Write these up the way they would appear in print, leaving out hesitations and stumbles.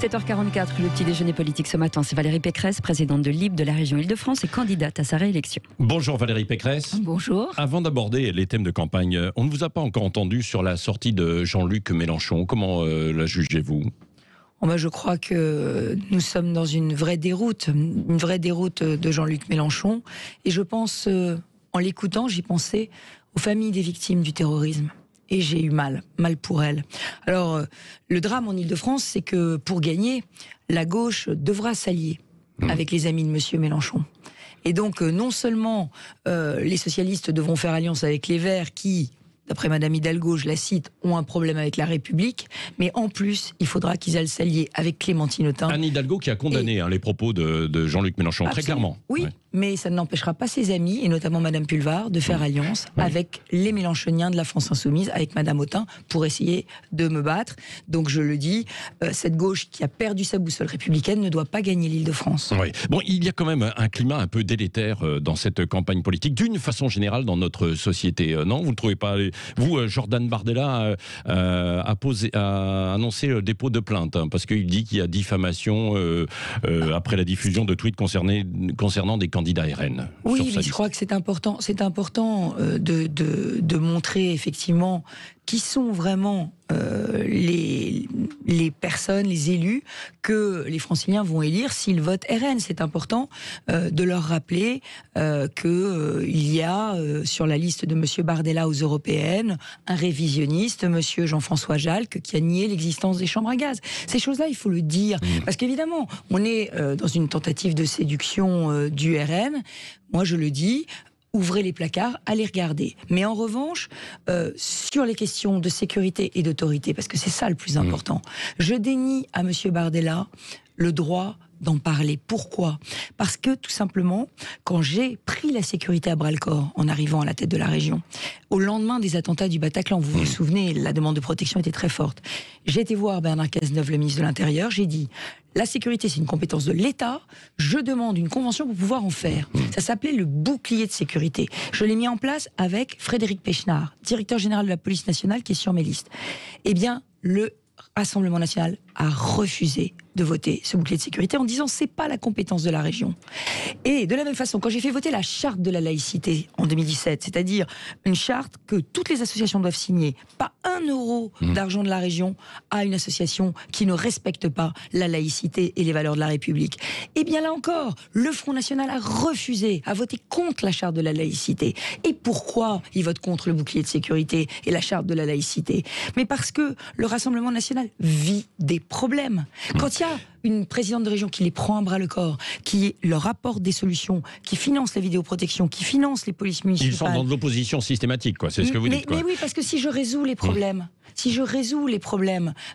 7h44, le petit déjeuner politique ce matin, c'est Valérie Pécresse, présidente de LIBE de la région Île-de-France et candidate à sa réélection. Bonjour Valérie Pécresse. Bonjour. Avant d'aborder les thèmes de campagne, on ne vous a pas encore entendu sur la sortie de Jean-Luc Mélenchon. Comment la jugez-vous ? Je crois que nous sommes dans une vraie déroute de Jean-Luc Mélenchon. Et je pense, en l'écoutant, j'y pensais aux familles des victimes du terrorisme. Et j'ai eu mal pour elles. Alors, le drame en Île-de-France, c'est que pour gagner, la gauche devra s'allier avec les amis de Monsieur Mélenchon. Et donc, non seulement les socialistes devront faire alliance avec les Verts qui, d'après Madame Hidalgo, je la cite, ont un problème avec la République, mais en plus, il faudra qu'ils aillent s'allier avec Clémentine Autain. Anne Hidalgo qui a condamné les propos de Jean-Luc Mélenchon, très clairement. Oui, ouais. Mais ça n'empêchera pas ses amis, et notamment Madame Pulvar, de faire alliance avec les Mélenchoniens de la France Insoumise, avec Madame Autain, pour essayer de me battre. Donc je le dis, cette gauche qui a perdu sa boussole républicaine ne doit pas gagner l'Île-de-France. Oui. Bon, il y a quand même un climat un peu délétère dans cette campagne politique, d'une façon générale dans notre société. Non, vous ne trouvez pas ? Vous, Jordan Bardella a annoncé le dépôt de plainte, parce qu'il dit qu'il y a diffamation après la diffusion de tweets concernant des candidats RN. Oui, mais je crois que c'est important de montrer effectivement qui sont vraiment les personnes, les élus que les Franciliens vont élire s'ils votent RN. C'est important de leur rappeler qu'il y a sur la liste de M. Bardella aux européennes un révisionniste, M. Jean-François Jalc, qui a nié l'existence des chambres à gaz. Ces choses-là, il faut le dire. Parce qu'évidemment, on est dans une tentative de séduction du RN. Moi, je le dis, ouvrez les placards, allez regarder. Mais en revanche, sur les questions de sécurité et d'autorité, parce que c'est ça le plus important, je dénie à M. Bardella le droit d'en parler. Pourquoi ? Parce que, tout simplement, quand j'ai pris la sécurité à bras-le-corps en arrivant à la tête de la région, au lendemain des attentats du Bataclan, vous vous souvenez, la demande de protection était très forte. J'ai été voir Bernard Cazeneuve, le ministre de l'Intérieur, j'ai dit « La sécurité, c'est une compétence de l'État, je demande une convention pour pouvoir en faire. » Ça s'appelait le bouclier de sécurité. Je l'ai mis en place avec Frédéric Pechnard, directeur général de la police nationale, qui est sur mes listes. Eh bien, le Rassemblement national a refusé de voter ce bouclier de sécurité en disant c'est pas la compétence de la région. Et de la même façon, quand j'ai fait voter la charte de la laïcité en 2017, c'est-à-dire une charte que toutes les associations doivent signer, pas 1 euro d'argent de la région à une association qui ne respecte pas la laïcité et les valeurs de la République. Et bien là encore, le Front National a refusé, a voté contre la charte de la laïcité. Et pourquoi il vote contre le bouclier de sécurité et la charte de la laïcité ? Mais parce que le Rassemblement national vit des problèmes. Quand il y a une présidente de région qui les prend à bras le corps, qui leur apporte des solutions, qui finance la vidéoprotection, qui finance les polices municipales... Ils sont dans de l'opposition systématique, quoi. C'est ce que vous dites, quoi. Mais oui, parce que si je résous les problèmes,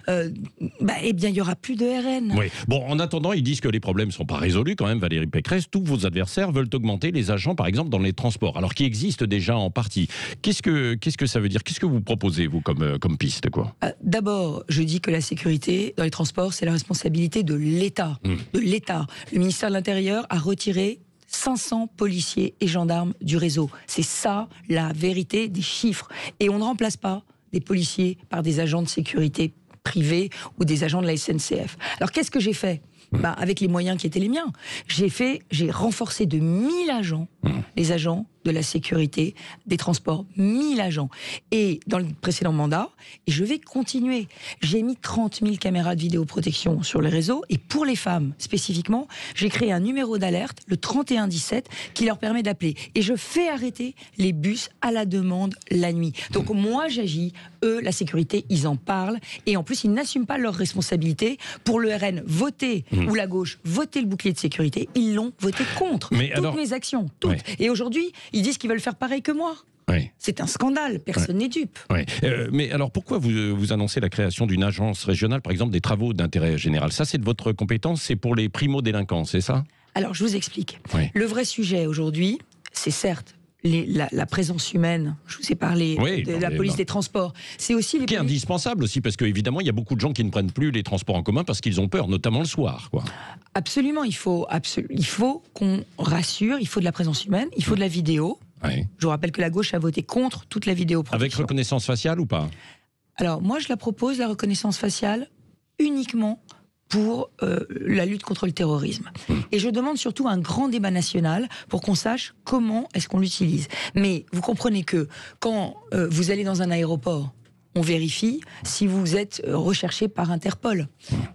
eh bien, il n'y aura plus de RN. Oui. Bon, en attendant, ils disent que les problèmes ne sont pas résolus quand même, Valérie Pécresse. Tous vos adversaires veulent augmenter les agents, par exemple, dans les transports, alors qu'ils existent déjà en partie. Qu'est-ce que ça veut dire ? Qu'est-ce que vous proposez, vous, comme piste, quoi ? D'abord, je dis que la sécurité dans les transports, c'est la responsabilité de l'État. De l'État. Le ministère de l'Intérieur a retiré 500 policiers et gendarmes du réseau. C'est ça, la vérité des chiffres. Et on ne remplace pas des policiers par des agents de sécurité privés ou des agents de la SNCF. Alors qu'est-ce que j'ai fait ? Avec les moyens qui étaient les miens. J'ai renforcé de 1000 agents, les agents de la sécurité des transports, 1000 agents. Et dans le précédent mandat, et je vais continuer, j'ai mis 30 000 caméras de vidéoprotection sur les réseaux, et pour les femmes spécifiquement, j'ai créé un numéro d'alerte, le 3117, qui leur permet d'appeler. Et je fais arrêter les bus à la demande la nuit. Donc moi j'agis, eux, la sécurité, ils en parlent, et en plus ils n'assument pas leurs responsabilités. Pour le RN, voter, ou la gauche, voter le bouclier de sécurité, ils l'ont voté contre. Toutes mes actions, toutes. Ouais. Et aujourd'hui, ils disent qu'ils veulent faire pareil que moi. Oui. C'est un scandale, personne n'est dupe. Oui. Mais alors pourquoi vous annoncez la création d'une agence régionale, par exemple des travaux d'intérêt général ? Ça, c'est de votre compétence, c'est pour les primo-délinquants, c'est ça ? Alors, je vous explique. Le vrai sujet aujourd'hui, c'est certes la présence humaine, je vous ai parlé de la police des transports, c'est aussi qui est indispensable aussi, parce qu'évidemment il y a beaucoup de gens qui ne prennent plus les transports en commun parce qu'ils ont peur, notamment le soir, quoi. Absolument, il faut qu'on rassure, il faut de la présence humaine, il faut de la vidéo. Oui. Je vous rappelle que la gauche a voté contre toute la vidéoprotection. Avec reconnaissance faciale ou pas ? Alors moi je la propose, la reconnaissance faciale, uniquement pour la lutte contre le terrorisme. Et je demande surtout un grand débat national pour qu'on sache comment est-ce qu'on l'utilise. Mais vous comprenez que quand vous allez dans un aéroport, on vérifie si vous êtes recherché par Interpol.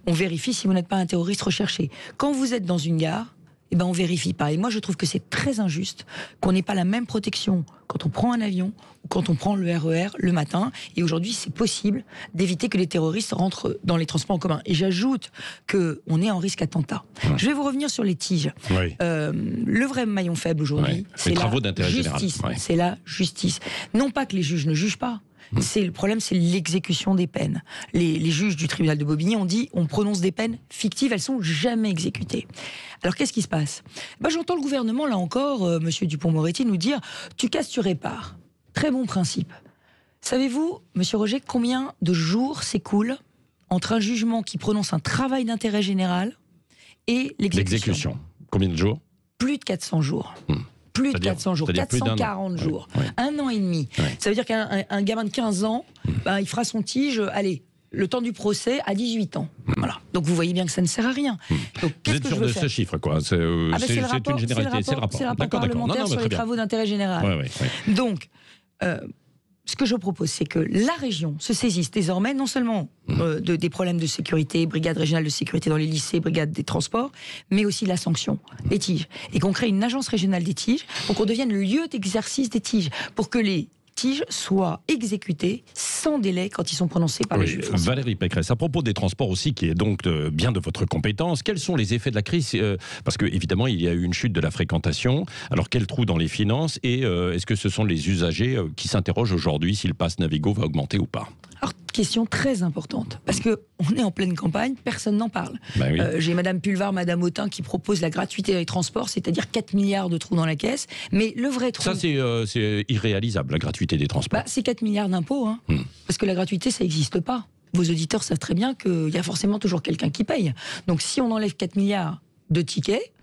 On vérifie si vous n'êtes pas un terroriste recherché. Quand vous êtes dans une gare, eh ben on vérifie pas. Et moi, je trouve que c'est très injuste qu'on n'ait pas la même protection quand on prend un avion ou quand on prend le RER le matin. Et aujourd'hui, c'est possible d'éviter que les terroristes rentrent dans les transports en commun. Et j'ajoute qu'on est en risque attentat. Je vais vous revenir sur les tiges. Oui. Le vrai maillon faible aujourd'hui, c'est la justice. C'est la justice. Non pas que les juges ne jugent pas. Le problème, c'est l'exécution des peines. Les juges du tribunal de Bobigny ont dit on prononce des peines fictives, elles sont jamais exécutées. Alors qu'est-ce qui se passe ? J'entends le gouvernement, là encore, Monsieur Dupond-Moretti, nous dire tu casses, tu répares. Très bon principe. Savez-vous, Monsieur Roger, combien de jours s'écoulent entre un jugement qui prononce un travail d'intérêt général et l'exécution ? Combien de jours ? Plus de 400 jours. Plus de 400 jours, 440 jours, un an et demi. Ça veut dire qu'un gamin de 15 ans, il fera son tige, le temps du procès à 18 ans. Voilà. Donc vous voyez bien que ça ne sert à rien. Donc, vous êtes sûr de ce chiffre, quoi. C'est une généralité, c'est le rapport. C'est le rapport parlementaire sur les travaux d'intérêt général. Donc, ce que je propose, c'est que la région se saisisse désormais non seulement des problèmes de sécurité, brigade régionale de sécurité dans les lycées, brigade des transports, mais aussi de la sanction, les tiges. Et qu'on crée une agence régionale des tiges pour qu'on devienne le lieu d'exercice des tiges, pour que les tiges soient exécutées sans délai quand ils sont prononcés par les juges. Valérie Pécresse, à propos des transports aussi, qui est donc bien de votre compétence, quels sont les effets de la crise ? Parce qu'évidemment, il y a eu une chute de la fréquentation. Alors, quel trou dans les finances ? Et est-ce que ce sont les usagers qui s'interrogent aujourd'hui si le pass Navigo va augmenter ou pas ? Alors, question très importante, parce qu'on est en pleine campagne, personne n'en parle. J'ai Madame Pulvar, Madame Autain qui propose la gratuité dans les transports, c'est-à-dire 4 milliards de trous dans la caisse, mais le vrai trou... Ça, c'est irréalisable, la gratuité des transports. C'est 4 milliards d'impôts, parce que la gratuité, ça n'existe pas. Vos auditeurs savent très bien qu'il y a forcément toujours quelqu'un qui paye. Donc, si on enlève 4 milliards de tickets,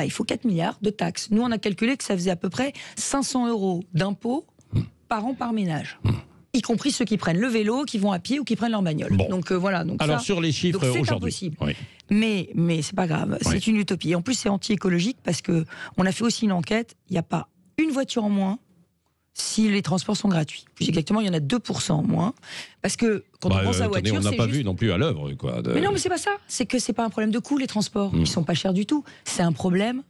il faut 4 milliards de taxes. Nous, on a calculé que ça faisait à peu près 500 € d'impôts par an par ménage. Y compris ceux qui prennent le vélo, qui vont à pied ou qui prennent leur bagnole. Bon. Donc voilà. Donc alors sur les chiffres c'est aujourd'hui, impossible. Mais c'est pas grave. C'est une utopie. Et en plus c'est anti-écologique parce que on a fait aussi une enquête. Il n'y a pas une voiture en moins si les transports sont gratuits. Plus exactement, il y en a 2% en moins. Parce que quand on prend sa voiture, on n'a pas vu non plus à l'œuvre, quoi. Mais non, mais c'est pas ça. C'est que c'est pas un problème de coût les transports. Ils sont pas chers du tout. C'est un problème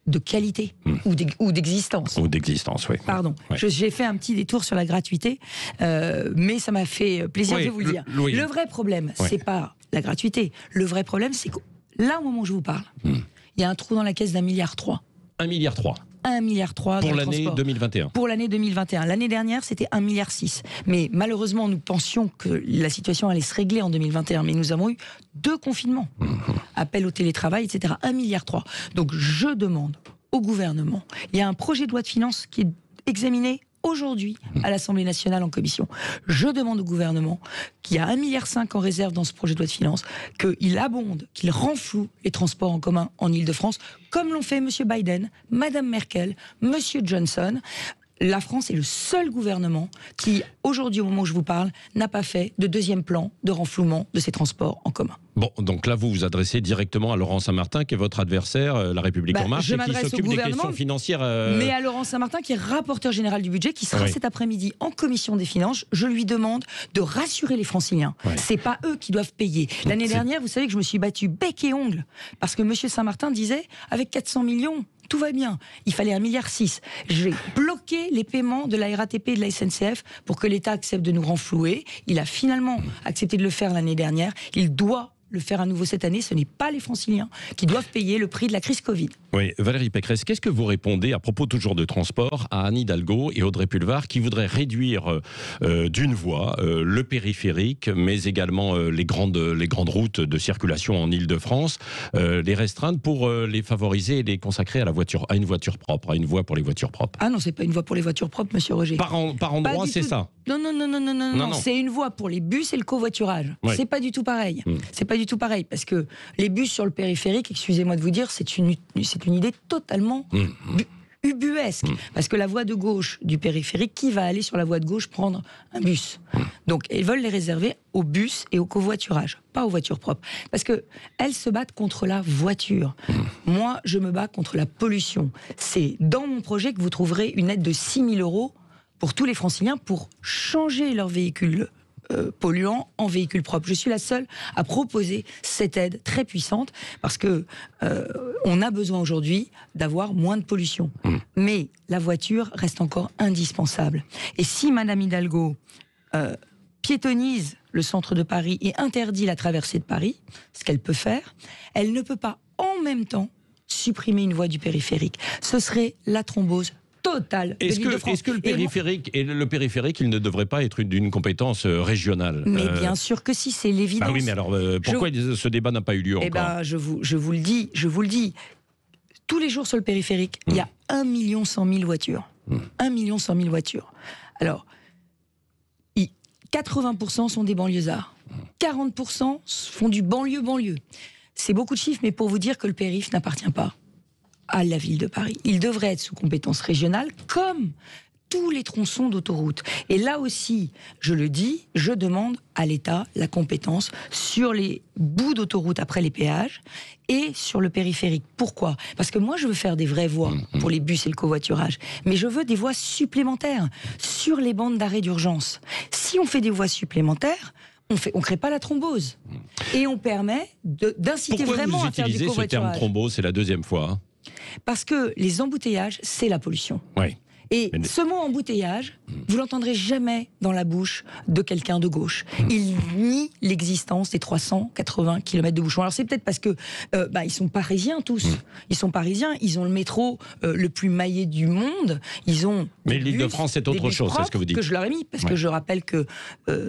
de qualité ou d'existence. Ou d'existence, oui. Pardon. J'ai fait un petit détour sur la gratuité, mais ça m'a fait plaisir de vous le dire. Le vrai problème, c'est pas la gratuité. Le vrai problème, c'est que là, au moment où je vous parle, il y a un trou dans la caisse d'1,3 milliard. 1,3 milliard. 1,3 milliard pour l'année 2021. Pour l'année 2021. L'année dernière, c'était 1,6 milliard. Mais malheureusement, nous pensions que la situation allait se régler en 2021. Mais nous avons eu 2 confinements. Appel au télétravail, etc. 1,3 milliard. Donc je demande au gouvernement, il y a un projet de loi de finances qui est examiné aujourd'hui à l'Assemblée nationale en commission. Je demande au gouvernement qu'il y a 1,5 milliard en réserve dans ce projet de loi de finances, qu'il abonde, qu'il renfloue les transports en commun en Ile-de-France, comme l'ont fait M. Biden, Mme Merkel, M. Johnson. La France est le seul gouvernement qui, aujourd'hui, au moment où je vous parle, n'a pas fait de deuxième plan de renflouement de ces transports en commun. Bon, donc là, vous vous adressez directement à Laurent Saint-Martin, qui est votre adversaire, La République En Marche, et qui s'occupe des questions financières. Mais à Laurent Saint-Martin, qui est rapporteur général du budget, qui sera cet après-midi en commission des finances, je lui demande de rassurer les Franciliens. C'est pas eux qui doivent payer. L'année dernière, vous savez que je me suis battue bec et ongle, parce que M. Saint-Martin disait, avec 400 millions, tout va bien. Il fallait 1,6 milliard. J'ai bloqué les paiements de la RATP et de la SNCF pour que l'État accepte de nous renflouer. Il a finalement accepté de le faire l'année dernière. Il doit le faire à nouveau cette année. Ce n'est pas les Franciliens qui doivent payer le prix de la crise Covid. Oui, Valérie Pécresse, qu'est-ce que vous répondez à propos toujours de transport à Anne Hidalgo et Audrey Pulvar qui voudraient réduire d'une voie le périphérique, mais également les grandes routes de circulation en Ile-de-France, les restreindre pour les favoriser et les consacrer à une voiture propre, à une voie pour les voitures propres? Ah non, c'est pas une voie pour les voitures propres, monsieur Roger. Par endroit, c'est ça? Non. C'est une voie pour les bus et le covoiturage. C'est pas du tout pareil. C'est pas du tout pareil, parce que les bus sur le périphérique, excusez-moi de vous dire, c'est une idée totalement ubuesque. Parce que la voie de gauche du périphérique, qui va aller sur la voie de gauche prendre un bus? Donc, ils veulent les réserver aux bus et au covoiturage, pas aux voitures propres. Parce qu'elles se battent contre la voiture. Moi, je me bats contre la pollution. C'est dans mon projet que vous trouverez une aide de 6 000 € pour tous les Franciliens pour changer leur véhicule polluants en véhicules propres. Je suis la seule à proposer cette aide très puissante parce que on a besoin aujourd'hui d'avoir moins de pollution. Mais la voiture reste encore indispensable. Et si Madame Hidalgo piétonise le centre de Paris et interdit la traversée de Paris, ce qu'elle peut faire, elle ne peut pas en même temps supprimer une voie du périphérique. Ce serait la thrombose totale de l'Île-de-France. Est-ce que le périphérique, il ne devrait pas être d'une compétence régionale? Mais bien sûr que si, c'est l'évidence. Bah oui, mais alors pourquoi ce débat n'a pas eu lieu encore? Eh ben, je vous le dis. Tous les jours sur le périphérique, il y a 1 100 000 voitures. 1 100 000 voitures. Alors, 80% sont des banlieusards. 40% font du banlieue-banlieue. C'est beaucoup de chiffres, mais pour vous dire que le périph' n'appartient pas à la ville de Paris. Il devrait être sous compétence régionale, comme tous les tronçons d'autoroute. Et là aussi, je le dis, je demande à l'État la compétence sur les bouts d'autoroute après les péages et sur le périphérique. Pourquoi? Parce que moi, je veux faire des vraies voies pour les bus et le covoiturage, mais je veux des voies supplémentaires sur les bandes d'arrêt d'urgence. Si on fait des voies supplémentaires, on crée pas la thrombose. Et on permet d'inciter vraiment à faire du covoiturage. Pourquoi vous utilisez ce terme thrombose? C'est la deuxième fois. Hein. Parce que les embouteillages, c'est la pollution. Oui. Et ce mot embouteillage, vous l'entendrez jamais dans la bouche de quelqu'un de gauche. Il nie l'existence des 380 km de bouchons. Alors c'est peut-être parce que ils sont parisiens tous. Ils sont parisiens, ils ont le métro le plus maillé du monde. Ils ont. Mais l'Île-de-France, c'est autre chose, c'est ce que vous dites. Que je leur ai mis, parce que je rappelle que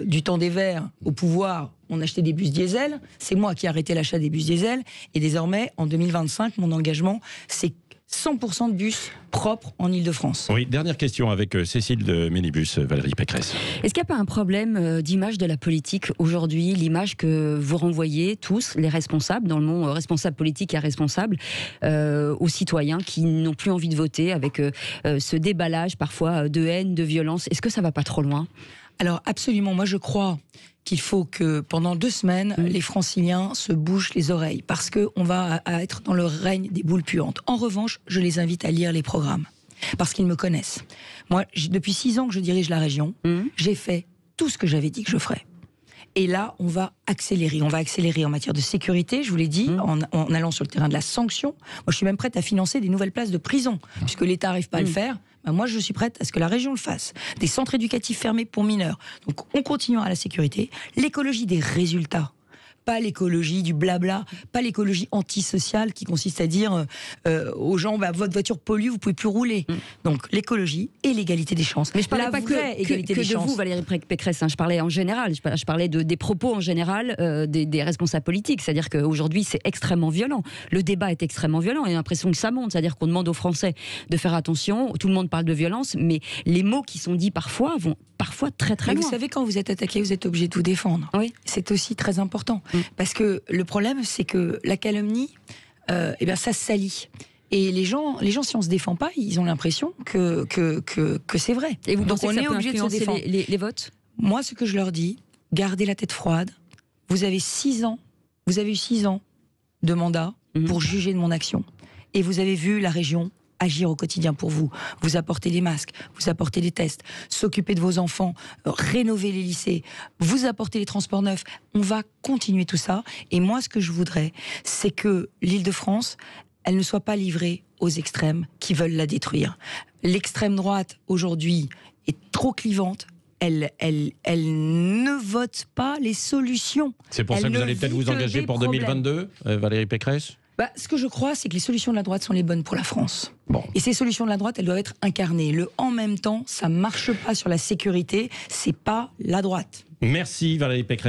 du temps des Verts au pouvoir, on achetait des bus diesel. C'est moi qui ai arrêté l'achat des bus diesel. Et désormais, en 2025, mon engagement, c'est 100% de bus propres en Ile-de-France. Oui, dernière question avec Cécile de Mélibus, Valérie Pécresse. Est-ce qu'il n'y a pas un problème d'image de la politique aujourd'hui, l'image que vous renvoyez tous, les responsables, dans le monde responsable politique et responsable, aux citoyens qui n'ont plus envie de voter avec ce déballage parfois de haine, de violence? Est-ce que ça ne va pas trop loin? Alors absolument, moi je crois qu'il faut que pendant 2 semaines, les Franciliens se bouchent les oreilles, parce qu'on va être dans le règne des boules puantes. En revanche, je les invite à lire les programmes, parce qu'ils me connaissent. Moi, depuis 6 ans que je dirige la région, j'ai fait tout ce que j'avais dit que je ferais. Et là, on va accélérer. On va accélérer en matière de sécurité, je vous l'ai dit, en allant sur le terrain de la sanction. Moi, je suis même prête à financer des nouvelles places de prison, puisque l'État n'arrive pas à le faire. Ben moi, je suis prête à ce que la région le fasse. Des centres éducatifs fermés pour mineurs. Donc, on continuera la sécurité. L'écologie des résultats. Pas l'écologie du blabla, pas l'écologie antisociale qui consiste à dire aux gens, votre voiture pollue, vous pouvez plus rouler. Donc l'écologie et l'égalité des chances. Mais je parlais pas que de vous, Valérie Pécresse, je parlais en général, je parlais des propos en général des responsables politiques. C'est-à-dire qu'aujourd'hui, c'est extrêmement violent. Le débat est extrêmement violent et j'ai l'impression que ça monte. C'est-à-dire qu'on demande aux Français de faire attention, tout le monde parle de violence, mais les mots qui sont dits parfois vont parfois très très loin. Vous savez, quand vous êtes attaqué, vous êtes obligé de vous défendre. Oui. C'est aussi très important. Parce que le problème, c'est que la calomnie, ça se salit. Et les gens, si on se défend pas, ils ont l'impression que c'est vrai. Et vous Donc pensez on que ça est peut obligé de se influencer défendre. les votes? Moi, ce que je leur dis, gardez la tête froide. Vous avez 6 ans. Vous avez eu 6 ans de mandat pour juger de mon action. Et vous avez vu la région agir au quotidien pour vous. Vous apporter des masques, vous apporter des tests, s'occuper de vos enfants, rénover les lycées, vous apporter les transports neufs. On va continuer tout ça. Et moi, ce que je voudrais, c'est que l'Île-de-France, elle ne soit pas livrée aux extrêmes qui veulent la détruire. L'extrême droite, aujourd'hui, est trop clivante. Elle ne vote pas les solutions. C'est pour ça que vous allez peut-être vous engager pour 2022, Valérie Pécresse? Ce que je crois, c'est que les solutions de la droite sont les bonnes pour la France. Bon. Et ces solutions de la droite, elles doivent être incarnées. Le en même temps, ça marche pas sur la sécurité, c'est pas la droite. Merci Valérie Pécresse.